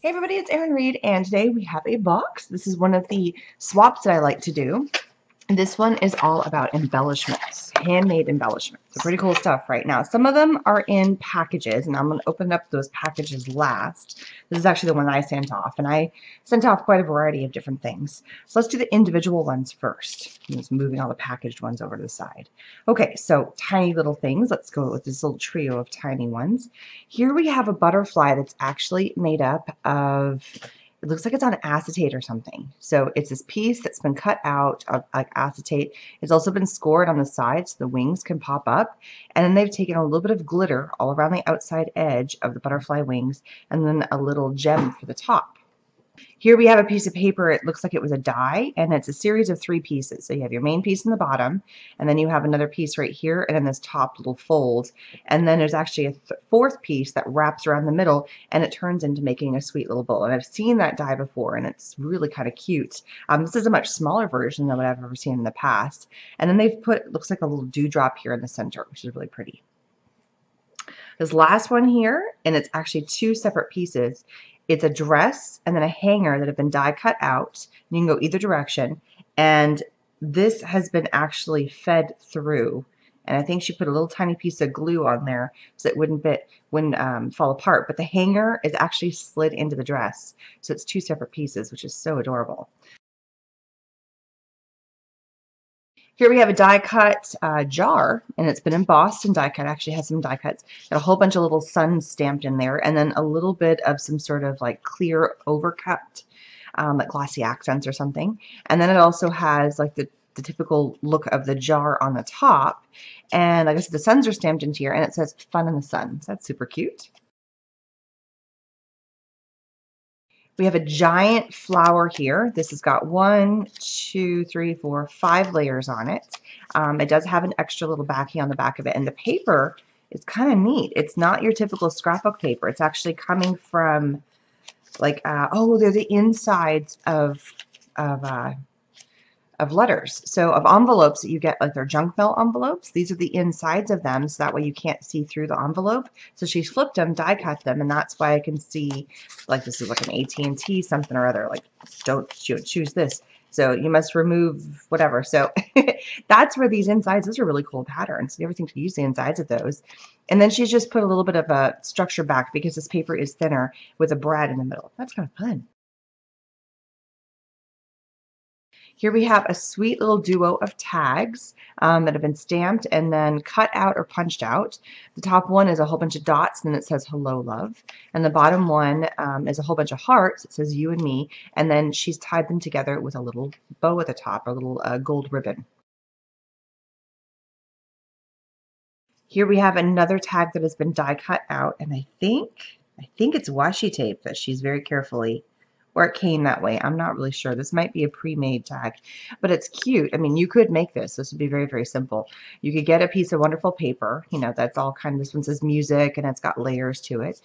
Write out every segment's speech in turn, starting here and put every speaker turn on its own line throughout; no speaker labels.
Hey everybody, it's Erin Reed, and today we have a box. This is one of the swaps that I like to do. And this one is all about embellishments, handmade embellishments. So pretty cool stuff right now. Some of them are in packages, and I'm going to open up those packages last. This is actually the one that I sent off, and I sent off quite a variety of different things. So let's do the individual ones first. I'm just moving all the packaged ones over to the side. Okay, so tiny little things. Let's go with this little trio of tiny ones. Here we have a butterfly that's actually made up of, it looks like it's on acetate or something. So it's this piece that's been cut out of like acetate. It's also been scored on the sides so the wings can pop up. And then they've taken a little bit of glitter all around the outside edge of the butterfly wings and then a little gem for the top. Here we have a piece of paper. It looks like it was a die, and it's a series of 3 pieces. So you have your main piece in the bottom, and then you have another piece right here, and then this top little fold. And then there's actually a fourth piece that wraps around the middle, and it turns into making a sweet little bowl. And I've seen that die before, and it's really kind of cute. This is a much smaller version than what I've ever seen in the past. And then they've put, looks like a little dewdrop here in the center, which is really pretty. This last one here, and it's actually 2 separate pieces. It's a dress and then a hanger that have been die cut out. You can go either direction. And this has been actually fed through. And I think she put a little tiny piece of glue on there so it wouldn't fall apart. But the hanger is actually slid into the dress. So it's 2 separate pieces, which is so adorable. Here we have a die cut jar, and it's been embossed and die cut. Actually has some die cuts. Got a whole bunch of little suns stamped in there, and then a little bit of some sort of like clear overcut, like glossy accents or something. And then it also has like the typical look of the jar on the top. And like I said, the suns are stamped into here, and it says "Fun in the Sun." So that's super cute. We have a giant flower here. This has got 1, 2, 3, 4, 5 layers on it. It does have an extra little backing on the back of it. And the paper is kind of neat. It's not your typical scrapbook paper. It's actually coming from like, oh, they're the insides of letters. So of envelopes that you get, like their junk mail envelopes, these are the insides of them, so that way you can't see through the envelope. So she's flipped them, die cut them, and that's why I can see, like this is like an AT&T something or other, like don't choose this. So you must remove whatever. So that's where these insides, those are really cool patterns. You ever think to use the insides of those? And then she's just put a little bit of a structure back because this paper is thinner with a brad in the middle. That's kind of fun. Here we have a sweet little duo of tags that have been stamped and then cut out or punched out. The top one is a whole bunch of dots, and then it says "Hello, Love." And the bottom one is a whole bunch of hearts. It says "You and Me." And then she's tied them together with a little bow at the top, a little gold ribbon. Here we have another tag that has been die cut out, and I think it's washi tape that she's very carefully, or it came that way. I'm not really sure. This might be a pre-made tag, but it's cute. I mean, you could make this. This would be very, very simple. You could get a piece of wonderful paper, you know, that's all kind of, this one says music and it's got layers to it.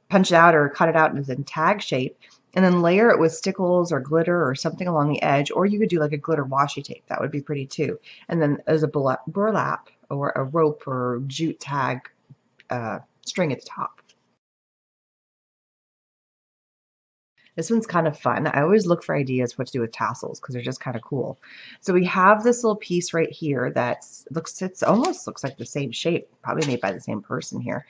Punch it out or cut it out in tag shape, and then layer it with stickles or glitter or something along the edge, or you could do like a glitter washi tape. That would be pretty too. And then there's a burlap or a rope or jute tag string at the top. This one's kind of fun. I always look for ideas what to do with tassels because they're just kind of cool. So we have this little piece right here that almost looks like the same shape, probably made by the same person here.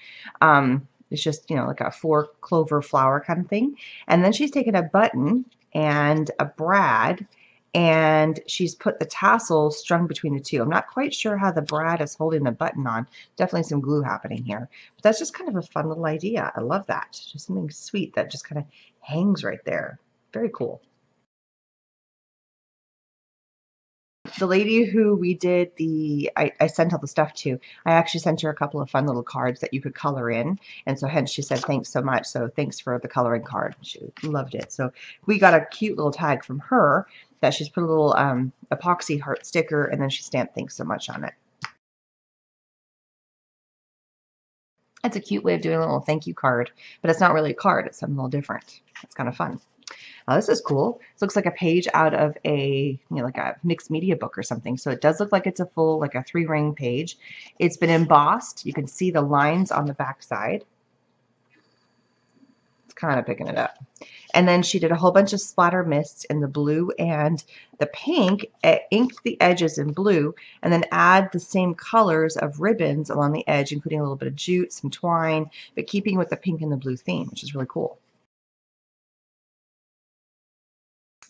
It's just, you know, like a 4-clover flower kind of thing. And then she's taken a button and a brad, and she's put the tassel strung between the two. I'm not quite sure how the brad is holding the button on. Definitely some glue happening here. But that's just kind of a fun little idea. I love that. Just something sweet that just kind of hangs right there. Very cool. The lady who we did I sent all the stuff to, I actually sent her a couple of fun little cards that you could color in. And so hence she said, thanks so much. So thanks for the coloring card. She loved it. So we got a cute little tag from her that she's put a little epoxy heart sticker, and then she stamped thanks so much on it. That's a cute way of doing a little thank you card, but it's not really a card. It's something a little different. It's kind of fun. Oh, this is cool. This looks like a page out of a, you know, like a mixed media book or something. So it does look like it's a full, like a 3-ring page. It's been embossed. You can see the lines on the back side. It's kind of picking it up. And then she did a whole bunch of splatter mists in the blue and the pink, inked the edges in blue, and then add the same colors of ribbons along the edge, including a little bit of jute, some twine, but keeping with the pink and the blue theme, which is really cool.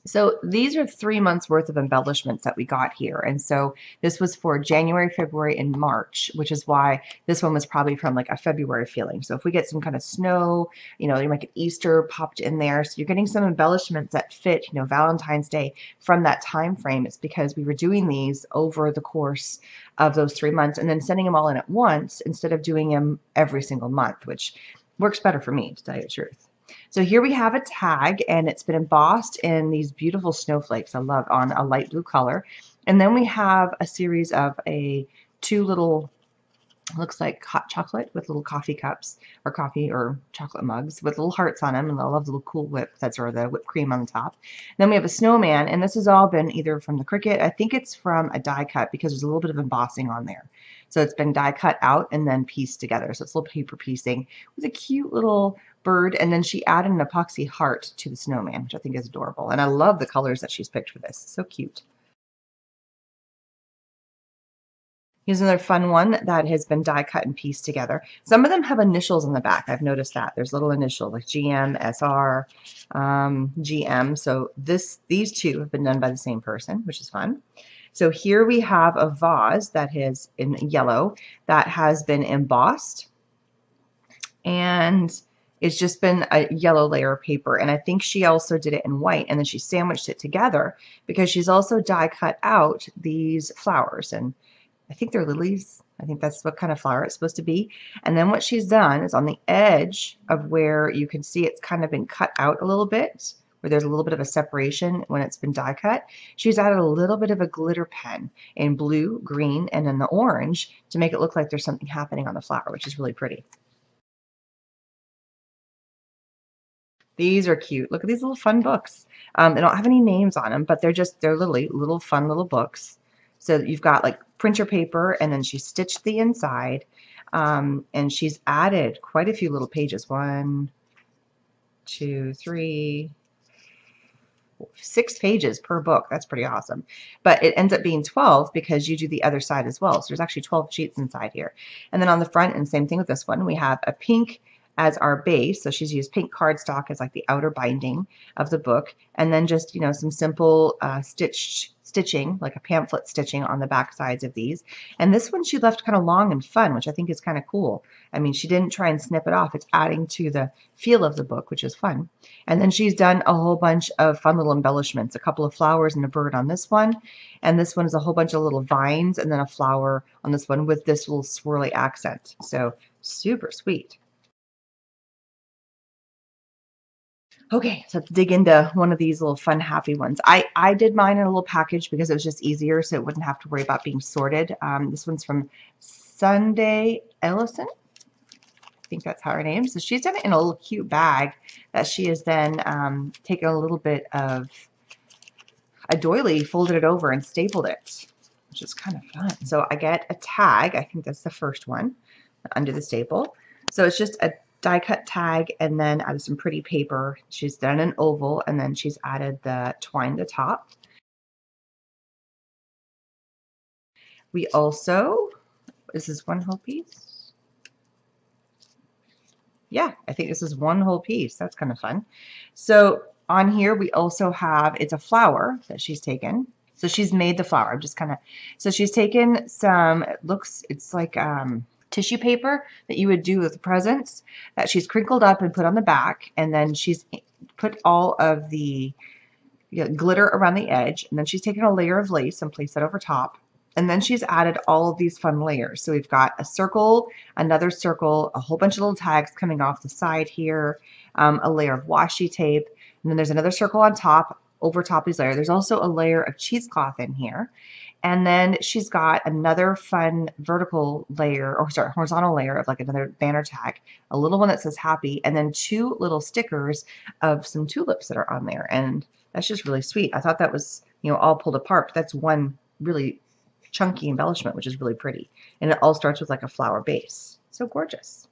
So these are 3 months worth of embellishments that we got here. And so this was for January, February, and March, which is why this one was probably from like a February feeling. So if we get some kind of snow, you know, you might get Easter popped in there. So you're getting some embellishments that fit, you know, Valentine's Day from that time frame. It's because we were doing these over the course of those 3 months and then sending them all in at once instead of doing them every single month, which works better for me, to tell you the truth. So here we have a tag, and it's been embossed in these beautiful snowflakes I love on a light blue color. And then we have a series of two little, looks like hot chocolate with little coffee cups or coffee or chocolate mugs with little hearts on them, and I love the little Cool Whip, that's or the whipped cream on the top. Then we have a snowman, and this has all been either from the Cricut, I think it's from a die cut because there's a little bit of embossing on there. So it's been die cut out and then pieced together. So it's a little paper piecing with a cute little bird, and then she added an epoxy heart to the snowman, which I think is adorable. And I love the colors that she's picked for this. So cute. Here's another fun one that has been die cut and pieced together. Some of them have initials on the back. I've noticed that. There's little initials like GM, SR, GM. So these two have been done by the same person, which is fun. So here we have a vase that is in yellow that has been embossed, and it's just been a yellow layer of paper. And I think she also did it in white, and then she sandwiched it together because she's also die cut out these flowers. And I think they're lilies. I think that's what kind of flower it's supposed to be. And then what she's done is on the edge of where you can see it's kind of been cut out a little bit, where there's a little bit of a separation when it's been die cut, she's added a little bit of a glitter pen in blue, green, and then the orange to make it look like there's something happening on the flower, which is really pretty. These are cute. Look at these little fun books. They don't have any names on them, but they're literally little fun little books. So you've got like printer paper, and then she stitched the inside, and she's added quite a few little pages. 1, 2, 3, 6 pages per book. That's pretty awesome. But it ends up being 12 because you do the other side as well. So there's actually 12 sheets inside here. And then on the front, and same thing with this one, we have a pink as our base. So she's used pink cardstock as like the outer binding of the book. And then just, you know, some simple stitching, like a pamphlet stitching on the back sides of these. And this one she left kind of long and fun, which I think is kind of cool. I mean, she didn't try and snip it off. It's adding to the feel of the book, which is fun. And then she's done a whole bunch of fun little embellishments, a couple of flowers and a bird on this one. And this one is a whole bunch of little vines and then a flower on this one with this little swirly accent. So super sweet. Okay, so let's dig into one of these little fun, happy ones. I did mine in a little package because it was just easier, so it wouldn't have to worry about being sorted. This one's from Sunday Ellison. I think that's how her name is. So she's done it in a little cute bag that she has then taken a little bit of a doily, folded it over, and stapled it, which is kind of fun. So I get a tag. I think that's the first one under the staple. So it's just a die cut tag, and then added some pretty paper. She's done an oval, and then she's added the twine to the top. We also, this is one whole piece. Yeah, I think this is one whole piece. That's kind of fun. So on here we also have, it's a flower that she's taken. So she's made the flower. I'm just kind of, so she's taken some, it's like tissue paper that you would do with presents that she's crinkled up and put on the back, and then she's put all of the glitter around the edge, and then she's taken a layer of lace and placed that over top, and then she's added all of these fun layers. So we've got a circle, another circle, a whole bunch of little tags coming off the side here, a layer of washi tape, and then there's another circle on top, over top of these layers. There's also a layer of cheesecloth in here. And then she's got another fun vertical layer, or sorry, horizontal layer of like another banner tag, a little one that says happy, and then 2 little stickers of some tulips that are on there. And that's just really sweet. I thought that was, you know, all pulled apart, but that's one really chunky embellishment, which is really pretty. And it all starts with like a flower base. So gorgeous.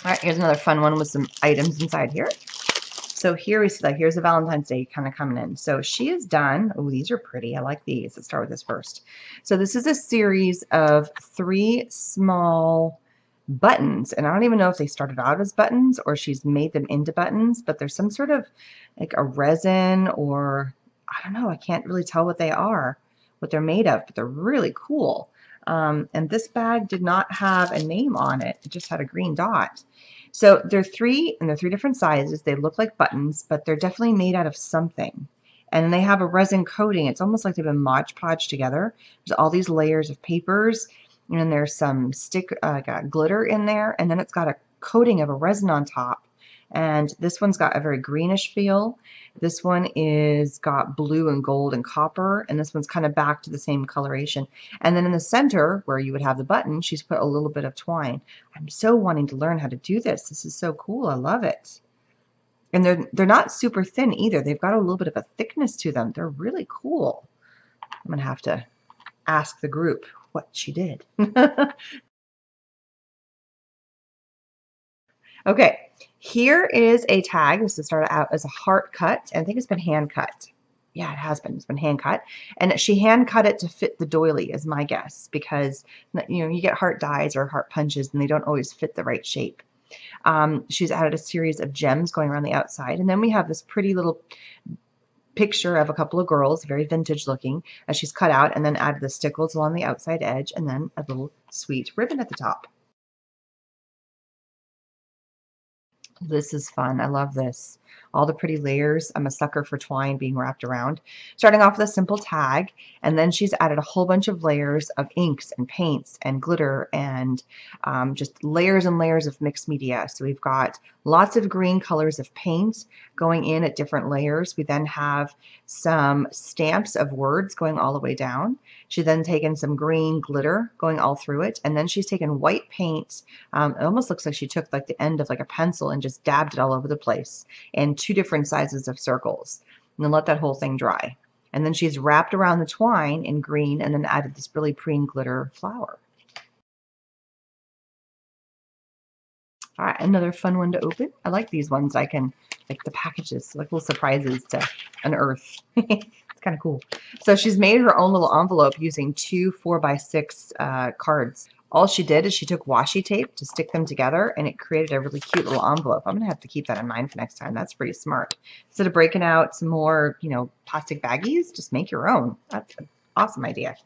All right, here's another fun one with some items inside here. So here we see, like, here's a Valentine's Day kind of coming in. So she is done. Oh, these are pretty. I like these. Let's start with this first. So this is a series of 3 small buttons, and I don't even know if they started out as buttons or she's made them into buttons, but there's some sort of like a resin, or I don't know, I can't really tell what they are, what they're made of, but they're really cool. And this bag did not have a name on it. It just had a green dot. So they're 3, and they're 3 different sizes. They look like buttons, but they're definitely made out of something. And they have a resin coating. It's almost like they've been Mod Podged together. There's all these layers of papers, and then there's some got glitter in there, and then it's got a coating of a resin on top. And this one's got a very greenish feel. This one is got blue and gold and copper, and this one's kind of back to the same coloration. And then in the center, where you would have the button, she's put a little bit of twine. I'm so wanting to learn how to do this. This is so cool. I love it. And they're not super thin either. They've got a little bit of a thickness to them. They're really cool. I'm going to have to ask the group what she did. Okay, here is a tag. This has started out as a heart cut, and I think it's been hand cut. Yeah, it has been. It's been hand cut, and she hand cut it to fit the doily, is my guess, because you get heart dies or heart punches, and they don't always fit the right shape. She's added a series of gems going around the outside, and then we have this pretty little picture of a couple of girls, very vintage looking, as she's cut out, and then added the stickles along the outside edge, and then a little sweet ribbon at the top. This is fun. I love this. All the pretty layers. I'm a sucker for twine being wrapped around. Starting off with a simple tag, and then she's added a whole bunch of layers of inks and paints and glitter and just layers and layers of mixed media. So we've got lots of green colors of paint going in at different layers. We then have some stamps of words going all the way down. She's then taken some green glitter going all through it, and then she's taken white paint. It almost looks like she took like the end of like a pencil and just dabbed it all over the place in 2 different sizes of circles, and then let that whole thing dry. And then she's wrapped around the twine in green and then added this really pretty glitter flower. All right, another fun one to open. I like these ones. I can, like the packages, like little surprises to unearth. It's kind of cool. So she's made her own little envelope using 2 4x6 cards. All she did is she took washi tape to stick them together, and it created a really cute little envelope. I'm going to have to keep that in mind for next time. That's pretty smart. Instead of breaking out some more, plastic baggies, just make your own. That's an awesome idea.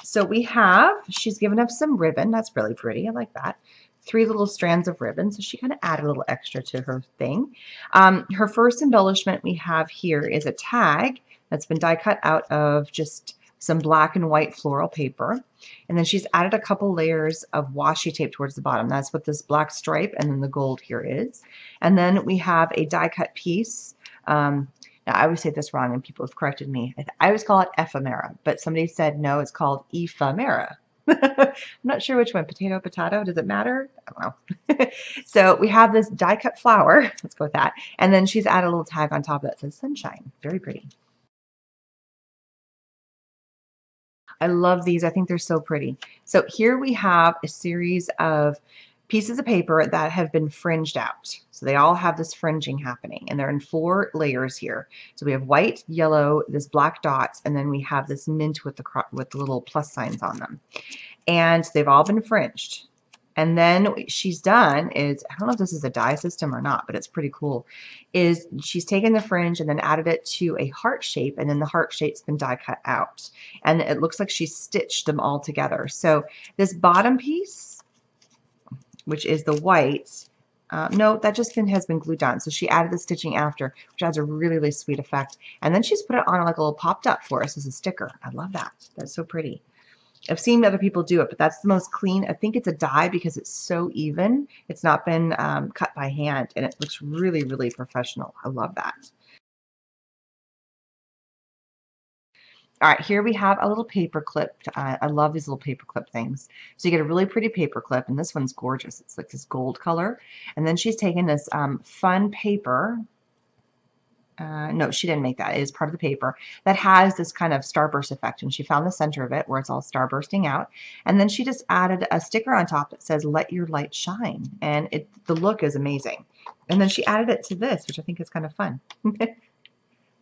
So she's given us some ribbon. That's really pretty. I like that. 3 little strands of ribbon. So she kind of added a little extra to her thing. Her first embellishment we have here is a tag that's been die cut out of just some black and white floral paper. And then she's added a couple layers of washi tape towards the bottom. That's what this black stripe and then the gold here is. And then we have a die cut piece. Now, I always say this wrong, and people have corrected me. I always call it ephemera, but somebody said no, it's called ephemera. I'm not sure which one. Potato, potato. Does it matter? I don't know. So we have this die cut flower. Let's go with that. And then she's added a little tag on top that says sunshine. Very pretty. I love these. I think they're so pretty. So here we have a series of pieces of paper that have been fringed out. So they all have this fringing happening, and they're in 4 layers here. So we have white, yellow, this black dots, and then we have this mint with the little plus signs on them. And they've all been fringed. And then what she's done is, I don't know if this is a die system or not, but it's pretty cool, is she's taken the fringe and then added it to a heart shape, and then the heart shape's been die cut out. And it looks like she's stitched them all together. So this bottom piece, which is the white, no, that just has been glued down. So she added the stitching after, which adds a really, really sweet effect. And then she's put it on like a little popped up for us as a sticker. I love that. That's so pretty. I've seen other people do it, but that's the most clean. I think it's a die because it's so even. It's not been cut by hand, and it looks really, really professional. I love that. All right, here we have a little paper clip. I love these little paper clip things. So you get a really pretty paper clip, and this one's gorgeous. It's like this gold color. And then she's taken this fun paper. No, she didn't make that. It is part of the paper that has this kind of starburst effect. And she found the center of it where it's all starbursting out. And then she just added a sticker on top that says, "Let your light shine." And the look is amazing. And then she added it to this, which I think is kind of fun.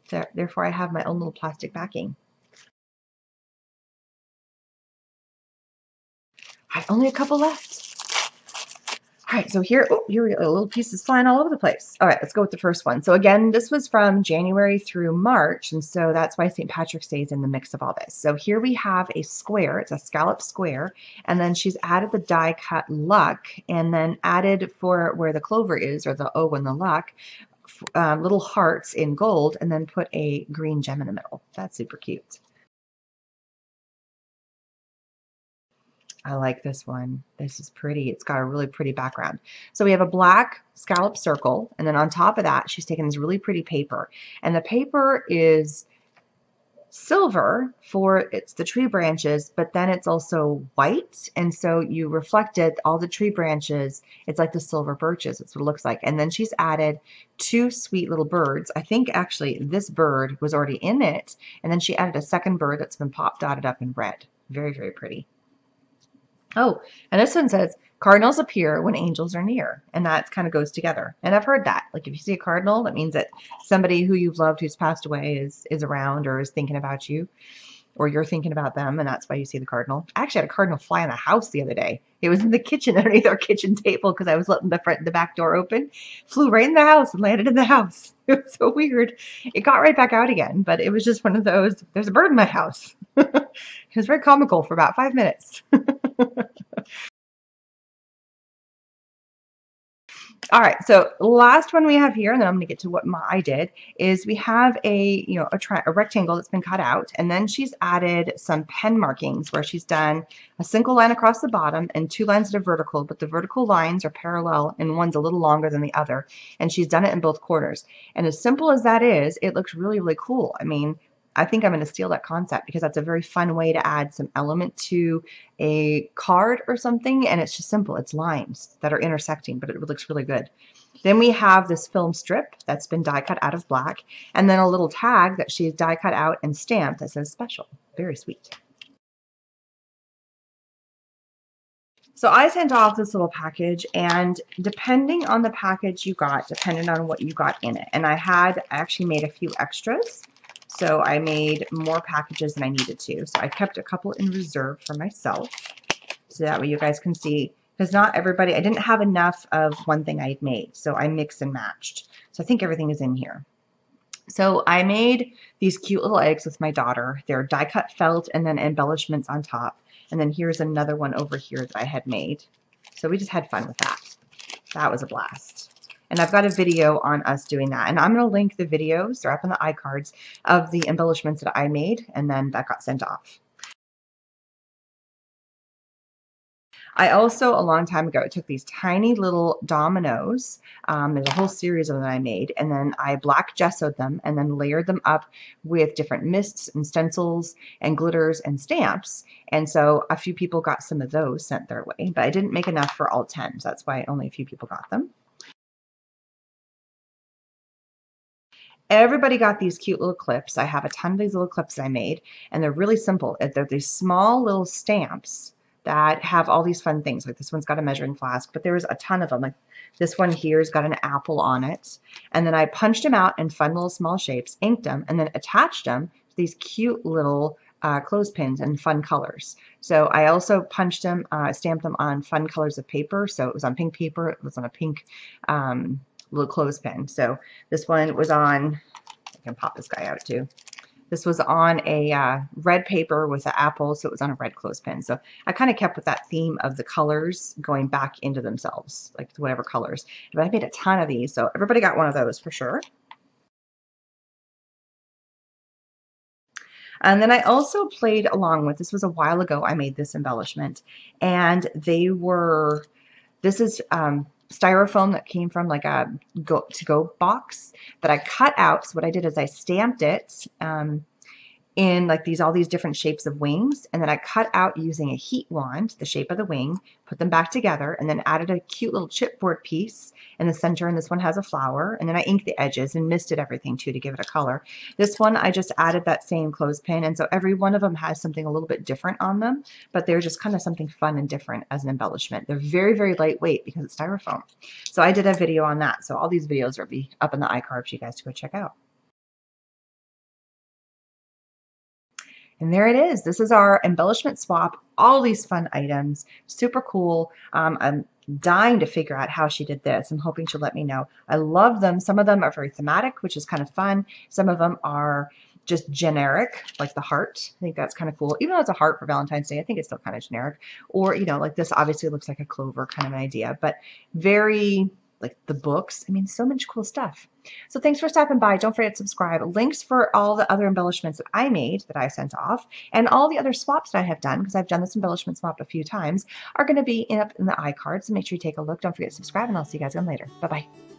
So, therefore, I have my own little plastic backing. I have only a couple left. All right, so here we go, little pieces flying all over the place. All right, let's go with the first one. So again, this was from January through March, and so that's why St. Patrick's Day is in the mix of all this. So here we have a square. It's a scallop square, and then she's added the die cut luck, and then added for where the clover is, or the O and the luck, little hearts in gold, and then put a green gem in the middle. That's super cute. I like this one. This is pretty. It's got a really pretty background. So we have a black scallop circle, and then on top of that, she's taken this really pretty paper. And the paper is silver for it's the tree branches, but then it's also white. And so you reflected all the tree branches. It's like the silver birches. That's what it looks like. And then she's added two sweet little birds. I think actually this bird was already in it. And then she added a second bird that's been dotted up in red. Very, very pretty. Oh, and this one says, "Cardinals appear when angels are near." And that kind of goes together. And I've heard that. Like if you see a cardinal, that means that somebody who you've loved who's passed away is around or is thinking about you, or you're thinking about them, and that's why you see the cardinal. I actually had a cardinal fly in the house the other day. It was in the kitchen underneath our kitchen table because I was letting the back door open. Flew right in the house and landed in the house. It was so weird. It got right back out again, but it was just one of those, there's a bird in my house. It was very comical for about 5 minutes. All right, so last one we have here, and then I'm going to get to what I did, is we have a rectangle that's been cut out, and then she's added some pen markings where she's done a single line across the bottom and two lines that are vertical, but the vertical lines are parallel and one's a little longer than the other, and she's done it in both corners. And as simple as that is, it looks really, really cool. I mean, I think I'm going to steal that concept because that's a very fun way to add some element to a card or something, and it's just simple. It's lines that are intersecting, but it looks really good. Then we have this film strip that's been die cut out of black, and then a little tag that she's die cut out and stamped that says special. Very sweet. So I sent off this little package, and depending on the package you got, depending on what you got in it, and I actually made a few extras. So I made more packages than I needed to. So I kept a couple in reserve for myself. So that way you guys can see, because not everybody, I didn't have enough of one thing I had made. So I mixed and matched. So I think everything is in here. So I made these cute little eggs with my daughter. They're die cut felt and then embellishments on top. And then here's another one over here that I had made. So we just had fun with that. That was a blast. And I've got a video on us doing that. And I'm going to link the videos, they're up in the iCards, of the embellishments that I made, and then that got sent off. I also, a long time ago, took these tiny little dominoes. There's a whole series of them that I made, and then I black gessoed them and then layered them up with different mists and stencils and glitters and stamps. And so a few people got some of those sent their way, but I didn't make enough for all 10, so that's why only a few people got them. Everybody got these cute little clips. I have a ton of these little clips that I made, and they're really simple. They're these small little stamps that have all these fun things. Like this one's got a measuring flask, but there's a ton of them. Like this one here's got an apple on it. And then I punched them out in fun little small shapes, inked them, and then attached them to these cute little clothespins and fun colors. So I also punched them, stamped them on fun colors of paper. So it was on pink paper, it was on a pink little clothespin. So this one was on, I can pop this guy out too. This was on a red paper with an apple, so it was on a red clothespin. So I kind of kept with that theme of the colors going back into themselves, like whatever colors. But I made a ton of these, so everybody got one of those for sure. And then I also played along with, this was a while ago, I made this embellishment, and they were, this is styrofoam that came from like a to-go box that I cut out. So what I did is I stamped it in like all these different shapes of wings, and then I cut out using a heat wand the shape of the wing, put them back together, and then added a cute little chipboard piece in the center, and this one has a flower, and then I inked the edges and misted everything too to give it a color. This one I just added that same clothespin, and so every one of them has something a little bit different on them, but they're just kind of something fun and different as an embellishment. They're very, very lightweight because it's styrofoam. So I did a video on that, so all these videos will be up in the iCard for you guys to go check out. And there it is. This is our embellishment swap. All these fun items, super cool. I'm dying to figure out how she did this. I'm hoping she'll let me know. I love them. Some of them are very thematic, which is kind of fun. Some of them are just generic, like the heart. I think that's kind of cool. Even though it's a heart for Valentine's Day, I think it's still kind of generic. Or, you know, like this obviously looks like a clover kind of an idea, but very like the books. I mean, so much cool stuff. So thanks for stopping by. Don't forget to subscribe. Links for all the other embellishments that I made that I sent off and all the other swaps that I have done, because I've done this embellishment swap a few times, are going to be up in the iCard. So make sure you take a look. Don't forget to subscribe, and I'll see you guys again later. Bye-bye.